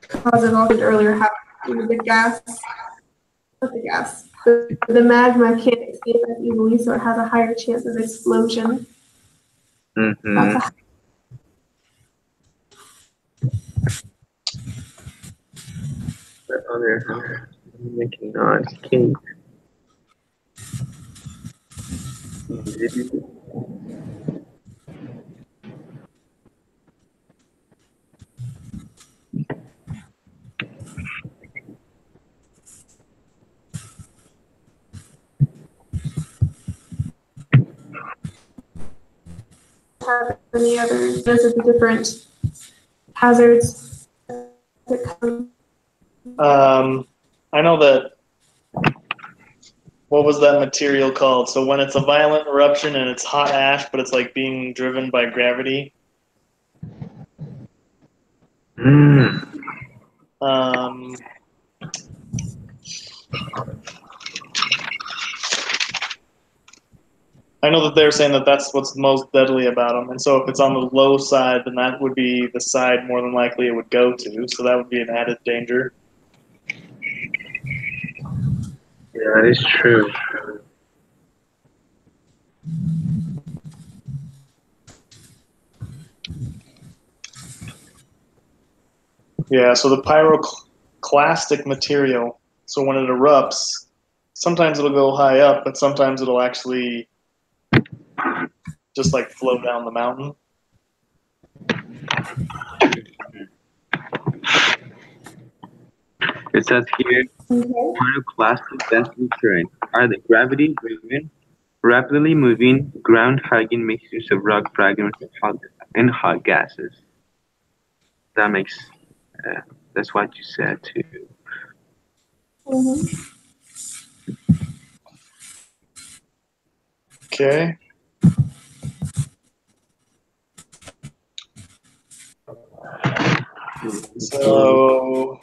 Speaker 2: cause of all earlier how the gas, not the gas, the magma can't escape as easily, so it has a higher chance of explosion.
Speaker 1: Mm-hmm. The other they cannot escape.
Speaker 2: Have any other those are the different hazards that come.
Speaker 3: I know that. What was that material called? So when it's a violent eruption and it's hot ash, but it's like being driven by gravity. I know that they're saying that that's what's most deadly about them, and so if it's on the low side, then that would be the side more than likely it would go to. So that would be an added danger.
Speaker 1: Yeah, that is true.
Speaker 3: Yeah, so the pyroclastic material, so when it erupts, sometimes it'll go high up, but sometimes it'll actually just like flow down the mountain.
Speaker 1: It says here,
Speaker 2: Okay.
Speaker 1: pyroclastic density current are the gravity-driven, rapidly moving, ground-hugging mixtures of rock fragments and hot gases. That makes, that's what you said too.
Speaker 2: Mm-hmm.
Speaker 3: Okay. So,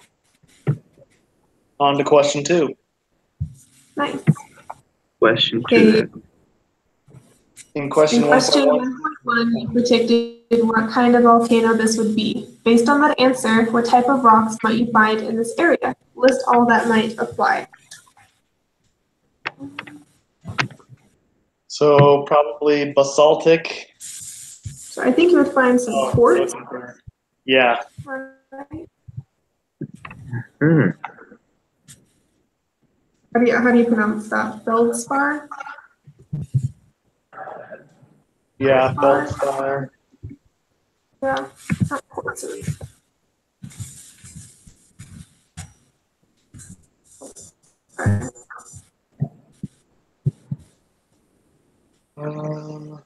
Speaker 3: on to question 2.
Speaker 2: Nice.
Speaker 1: Question
Speaker 2: Okay.
Speaker 1: 2.
Speaker 3: In
Speaker 2: In
Speaker 3: question
Speaker 2: question
Speaker 3: 1.1,
Speaker 2: 1.1, you predicted what kind of volcano this would be. Based on that answer, what type of rocks might you find in this area? List all that might apply.
Speaker 3: so probably basaltic.
Speaker 2: So I think you would find some quartz.
Speaker 3: Yeah.
Speaker 2: Right?
Speaker 1: Hmm.
Speaker 2: How do you pronounce that? Feldspar?
Speaker 3: Yeah, feldspar.
Speaker 2: Yeah, not quartzes. Alright. Um,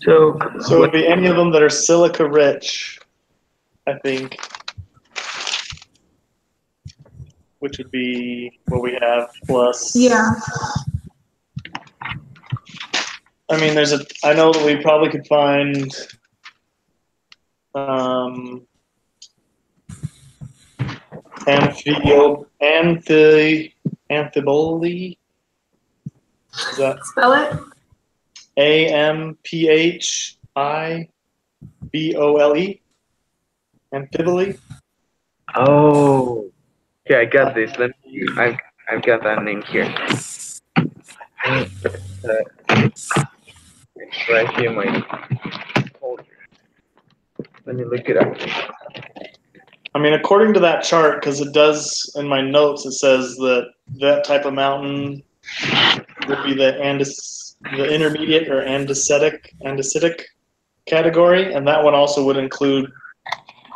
Speaker 1: So
Speaker 3: So it would be any of them that are silica rich, I think. Which would be what we have plus.
Speaker 2: yeah.
Speaker 3: I mean, I know that we probably could find amphibole. Is that
Speaker 2: Spell it.
Speaker 3: AMPHIBOLE? Amphibole?
Speaker 1: oh, okay, I got this. I've got that name here. It's right here in my folder. Let me look it up.
Speaker 3: I mean, according to that chart, because it does in my notes, it says that that type of mountain would be the intermediate or andesitic category, and that one also would include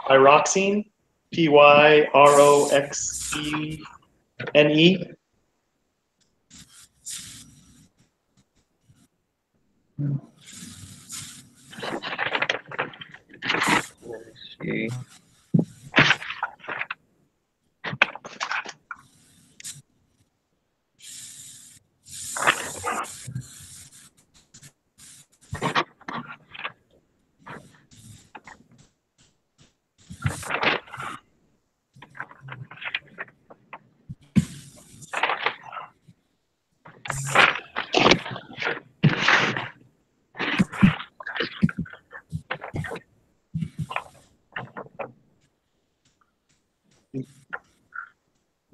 Speaker 3: pyroxene, PYROXENE.
Speaker 1: Let's see.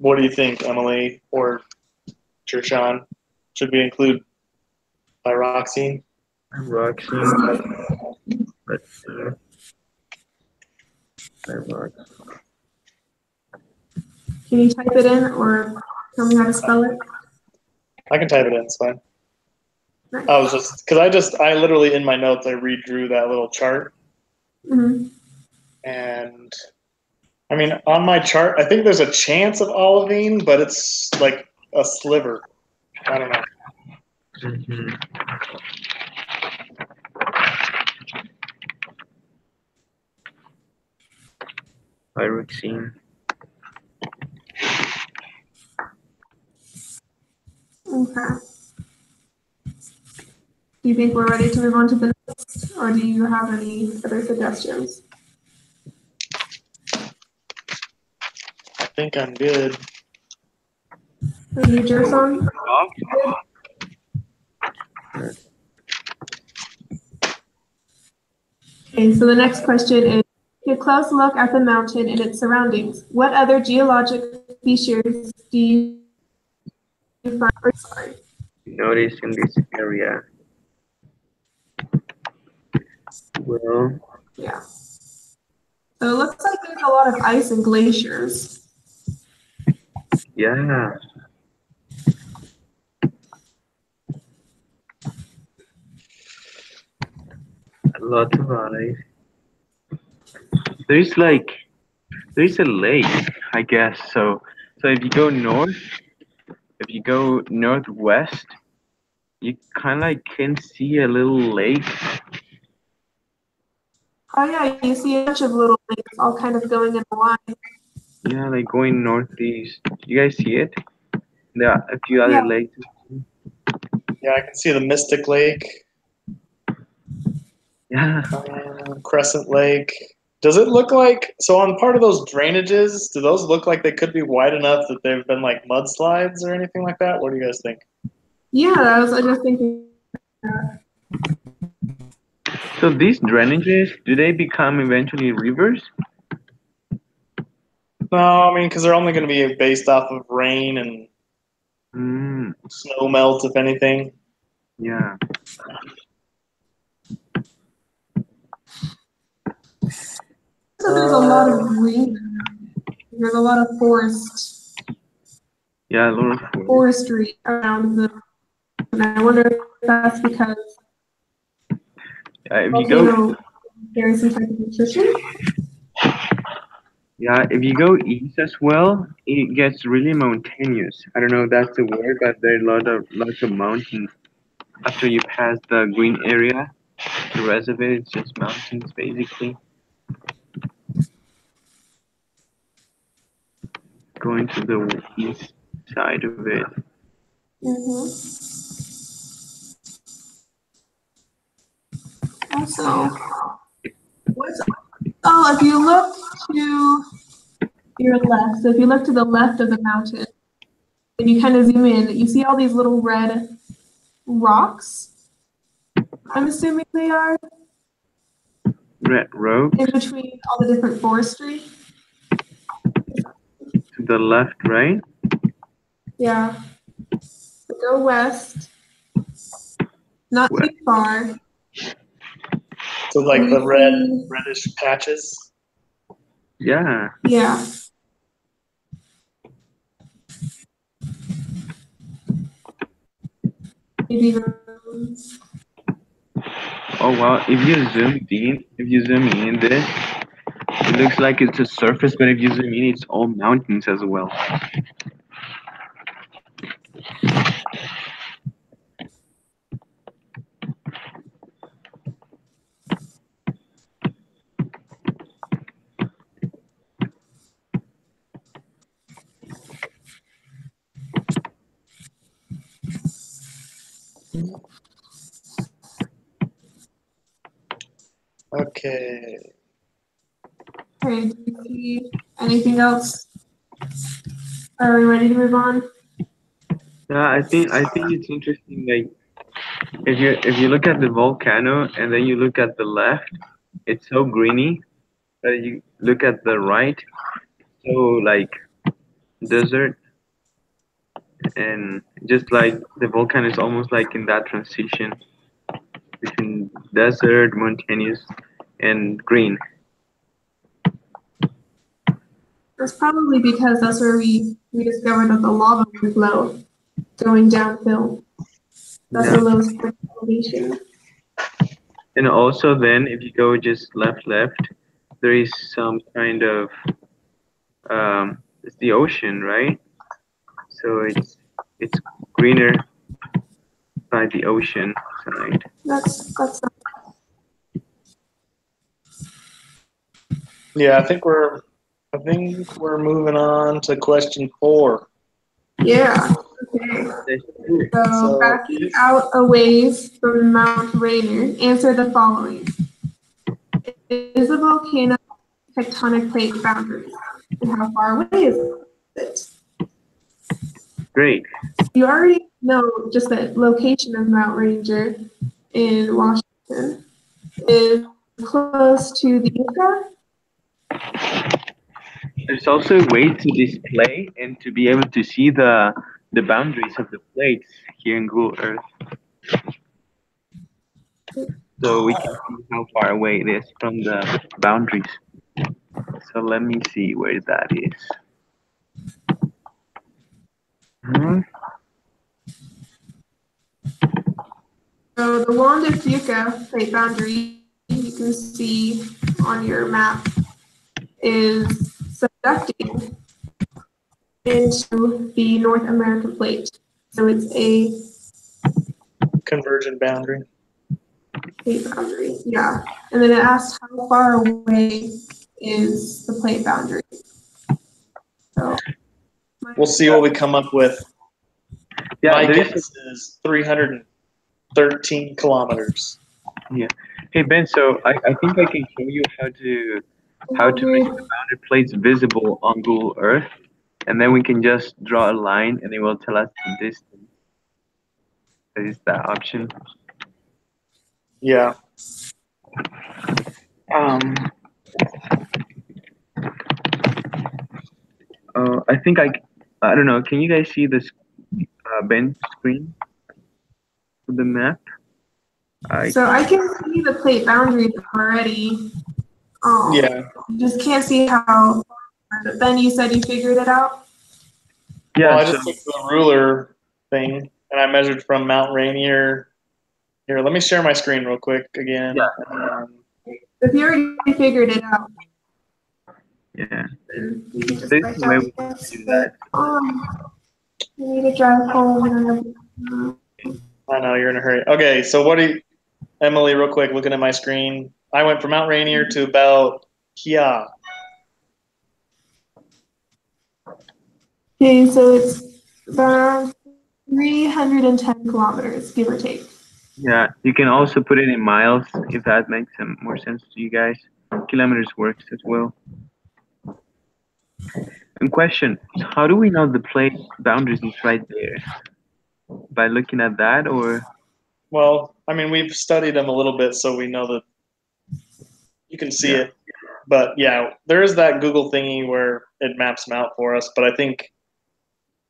Speaker 3: What do you think, Emily or Chershawn? Should we include pyroxene?
Speaker 1: Pyroxene. Let's see. Pyroxene.
Speaker 2: Can you type it in or tell me how to spell it?
Speaker 3: I can type it in, it's fine.
Speaker 2: Nice.
Speaker 3: I was just, because I literally in my notes, I redrew that little chart.
Speaker 2: Mm-hmm.
Speaker 3: And I mean, on my chart, I think there's a chance of olivine, but it's like a sliver. I don't know.
Speaker 1: Mm-hmm. Pyroxene.
Speaker 2: Okay. Do you think we're ready to move on to the next list, or do you have any other suggestions?
Speaker 3: I think I'm good.
Speaker 2: New Jersey? Okay, so the next question is, take a close look at the mountain and its surroundings. What other geologic features do you find? Sorry.
Speaker 1: Notice in this area. Well,
Speaker 2: Yeah. So it looks like there's a lot of ice and glaciers.
Speaker 1: yeah. A lot of ice. There's a lake, I guess. So if you go north, if you go northwest, you kind of like can see a little lake.
Speaker 2: Oh yeah, you see a bunch of little lakes all kind of going in a line.
Speaker 1: Yeah, like going northeast. You guys see it? There are a few other
Speaker 2: Yeah.
Speaker 1: lakes.
Speaker 3: Yeah, I can see the Mystic Lake,
Speaker 1: Yeah.
Speaker 3: Crescent Lake. Does it look like, so on part of those drainages, do those look like they could be wide enough that they've been like mudslides or anything like that? What do you guys think?
Speaker 2: Yeah, I was just thinking.
Speaker 1: So these drainages, do they become eventually rivers?
Speaker 3: No, I mean, because they're only going to be based off of rain and snow melt, if anything.
Speaker 1: Yeah.
Speaker 2: So there's a lot of green. There's a lot of
Speaker 1: Yeah, a lot of
Speaker 2: forestry around them. And I wonder if that's because
Speaker 1: if you go,
Speaker 2: there's some type of nutrition.
Speaker 1: yeah, if you go east as well, it gets really mountainous. I don't know if that's the word, but there are lots of mountains. After you pass the green area, the rest of it is just mountains basically. Going to the east side of it.
Speaker 2: Also, if you look to your left, so if you look to the left of the mountain, and you kind of zoom in, you see all these little red rocks. I'm assuming they are
Speaker 1: Red road
Speaker 2: in between all the different forestry.
Speaker 1: to the left, right?
Speaker 2: Yeah. So go west. Not too far.
Speaker 3: So like the reddish patches.
Speaker 1: Yeah.
Speaker 2: Yeah. Maybe.
Speaker 1: Oh wow! If you zoom in this, it looks like it's a surface, but if you zoom in, it's all mountains as well.
Speaker 3: Okay.
Speaker 2: Okay, do you see anything else? Are we ready to move on?
Speaker 1: Yeah, I think it's interesting. Like if you look at the volcano and then you look at the left, it's so greeny. But you look at the right, so like desert, and just like the volcano is almost like in that transition between desert, mountainous, and green.
Speaker 2: That's probably because that's where we discovered that the lava would flow going downhill. That's
Speaker 1: Yeah.
Speaker 2: the lowest point of elevation.
Speaker 1: And also then if you go just left, there is some kind of it's the ocean, right? So it's greener by the ocean side.
Speaker 2: That's
Speaker 3: Yeah, I think we're moving on to question 4.
Speaker 2: yeah. Okay. So backing out a ways from Mount Rainier, answer the following. Is a volcano tectonic plate boundaries? And how far away is it?
Speaker 1: Great.
Speaker 2: You already know just the location of Mount Rainier in Washington is close to the Yucca.
Speaker 1: There's also a way to display and to be able to see the boundaries of the plates here in Google Earth. So we can see how far away it is from the boundaries. So let me see where that is.
Speaker 2: So the Juan de Fuca plate boundary you can see on your map is subducting into the North American plate. So it's a
Speaker 3: Convergent boundary.
Speaker 2: plate boundary, yeah. And then it asks how far away is the plate boundary. So
Speaker 3: We'll see what we come up with.
Speaker 1: Yeah,
Speaker 3: My
Speaker 1: there is
Speaker 3: guess is 313 kilometers.
Speaker 1: Yeah. Hey Ben, so I think I can show you how to make the boundary plates visible on Google Earth, and then we can just draw a line, and it will tell us the distance. That is the option.
Speaker 3: Yeah.
Speaker 1: I think I don't know. Can you guys see this Ben's screen for the map?
Speaker 2: So I can see the plate boundaries already.
Speaker 3: Yeah.
Speaker 2: Just can't see how. But then you said you figured it out.
Speaker 1: Yeah.
Speaker 3: Well, I just took the ruler thing and I measured from Mount Rainier. Here, let me share my screen real quick again.
Speaker 1: Yeah.
Speaker 2: If you already figured it out,
Speaker 1: Yeah.
Speaker 2: then you can just
Speaker 1: This
Speaker 2: write
Speaker 1: is the way
Speaker 2: down
Speaker 1: we can
Speaker 2: this.
Speaker 1: do that.
Speaker 2: You need to drive home.
Speaker 3: I know you're in a hurry. Okay, so what do you, Emily, real quick, looking at my screen. I went from Mount Rainier to about Kia.
Speaker 2: Okay, so it's about 310 kilometers, give or take.
Speaker 1: Yeah, you can also put it in miles if that makes more sense to you guys. Kilometers works as well. And question, how do we know the plate boundaries is right there? By looking at that or?
Speaker 3: Well, I mean, we've studied them a little bit, so we know that you can see
Speaker 1: Yeah.
Speaker 3: it. But yeah, there is that Google thingy where it maps them out for us. But I think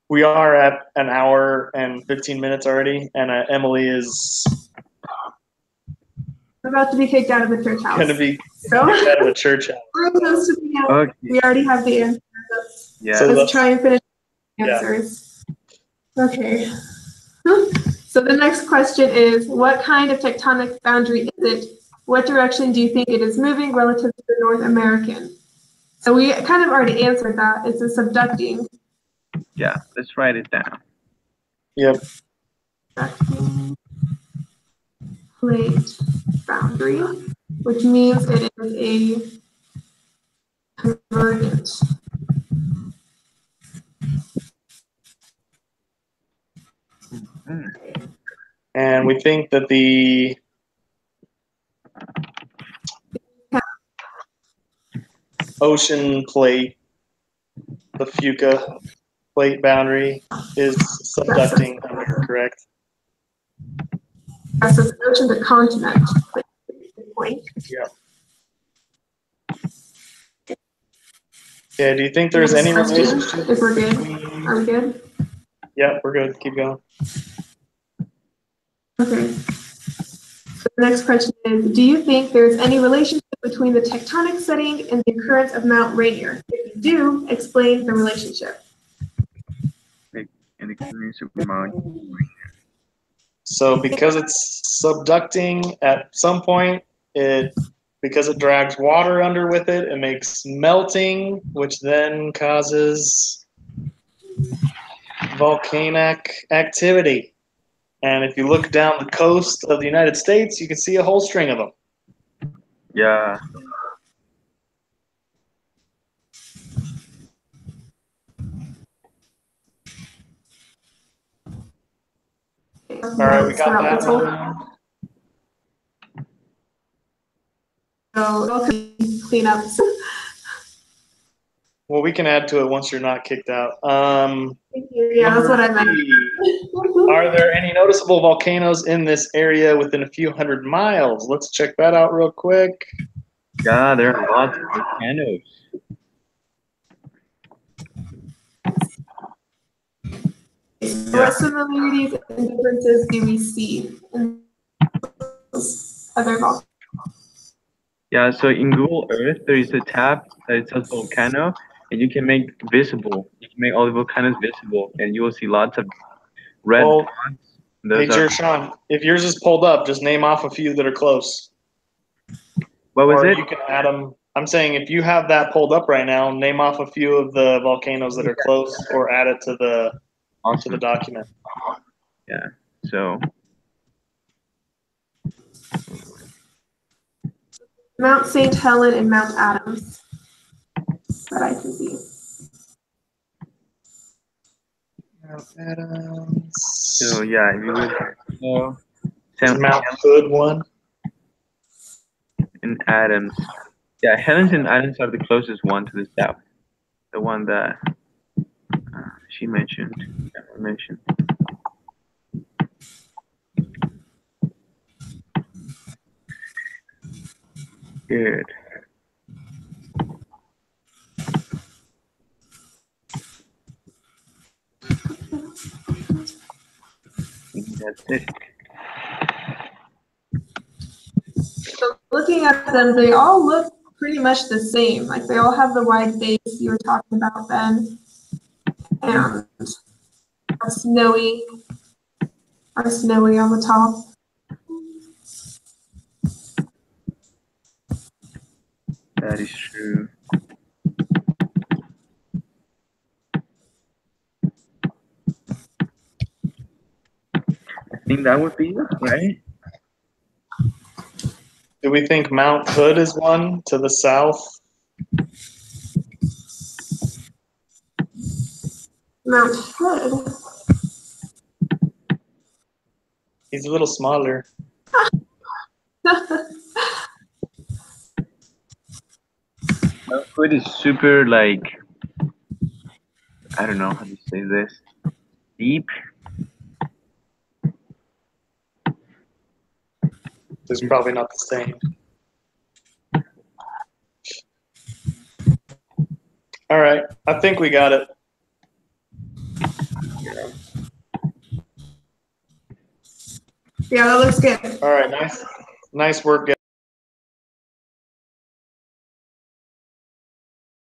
Speaker 3: we are at an hour and 15 minutes already, and Emily is
Speaker 2: About to be kicked out of the church house.
Speaker 3: going to be
Speaker 2: So
Speaker 3: kicked out of a church house.
Speaker 2: we're close to the end.
Speaker 1: Okay.
Speaker 2: We already have the answer.
Speaker 1: Yeah.
Speaker 3: So
Speaker 2: Let's try and finish the
Speaker 3: Yeah.
Speaker 2: answers. Okay. So the next question is, what kind of tectonic boundary is it? What direction do you think it is moving relative to the North American? So we kind of already answered that. It's a subducting.
Speaker 1: Yeah, let's write it down.
Speaker 3: Yep.
Speaker 2: Subducting plate boundary, which means it is a convergent.
Speaker 3: And we think that the ocean plate, the Fuca plate boundary, is subducting, correct?
Speaker 2: So it's ocean to continent. Good point.
Speaker 3: Yeah. Yeah, do you think there's any relationship?
Speaker 2: If we're good, are we good?
Speaker 3: Yeah, we're good. Keep going.
Speaker 2: Okay. So the next question is, do you think there's any relationship between the tectonic setting and the occurrence of Mount Rainier? If you do, explain the relationship.
Speaker 1: An experience of Mount.
Speaker 3: So because it's subducting at some point, because it drags water under with it, it makes melting, which then causes volcanic activity. And if you look down the coast of the United States, you can see a whole string of them.
Speaker 1: Yeah.
Speaker 3: All right, we got that one.
Speaker 2: So it'll clean up.
Speaker 3: Well, we can add to it once you're not kicked out.
Speaker 2: Thank you. Yeah, that's what I meant.
Speaker 3: Are there any noticeable volcanoes in this area within a few hundred miles? Let's check that out real quick.
Speaker 1: Yeah, there are lots of volcanoes.
Speaker 2: What similarities and differences do we see in other volcanoes?
Speaker 1: Yeah, so in Google Earth, there is a tab that says volcano, and you can make visible. You can make all the volcanoes visible, and you will see lots of red
Speaker 3: Well,
Speaker 1: dots.
Speaker 3: Hey,
Speaker 1: Those are,
Speaker 3: Jershawn, if yours is pulled up, just name off a few that are close.
Speaker 1: what was
Speaker 3: Or
Speaker 1: it?
Speaker 3: you can add them. I'm saying if you have that pulled up right now, name off a few of the volcanoes that are close, or add it to the
Speaker 1: Awesome.
Speaker 3: document.
Speaker 1: Yeah. So
Speaker 2: Mount St. Helen and Mount Adams that I can see.
Speaker 1: so yeah, if you look so
Speaker 3: Is
Speaker 1: Sam
Speaker 3: Mount Hood one?
Speaker 1: and Adams. Yeah, Helens and Adams are the closest one to the south. The one that she mentioned. I mentioned. Good. That's it.
Speaker 2: So looking at them, they all look pretty much the same. Like they all have the wide base you were talking about then, and are snowy on the top.
Speaker 1: That is true. I think that would be it, right?
Speaker 3: Do we think Mount Hood is one to the south?
Speaker 2: Mount Hood.
Speaker 3: He's a little smaller.
Speaker 1: Mount Hood is super like, I don't know how to say this. Deep.
Speaker 3: It's probably not the same. All right, I think we got it.
Speaker 2: Yeah, that looks good.
Speaker 3: All right, nice work, guys.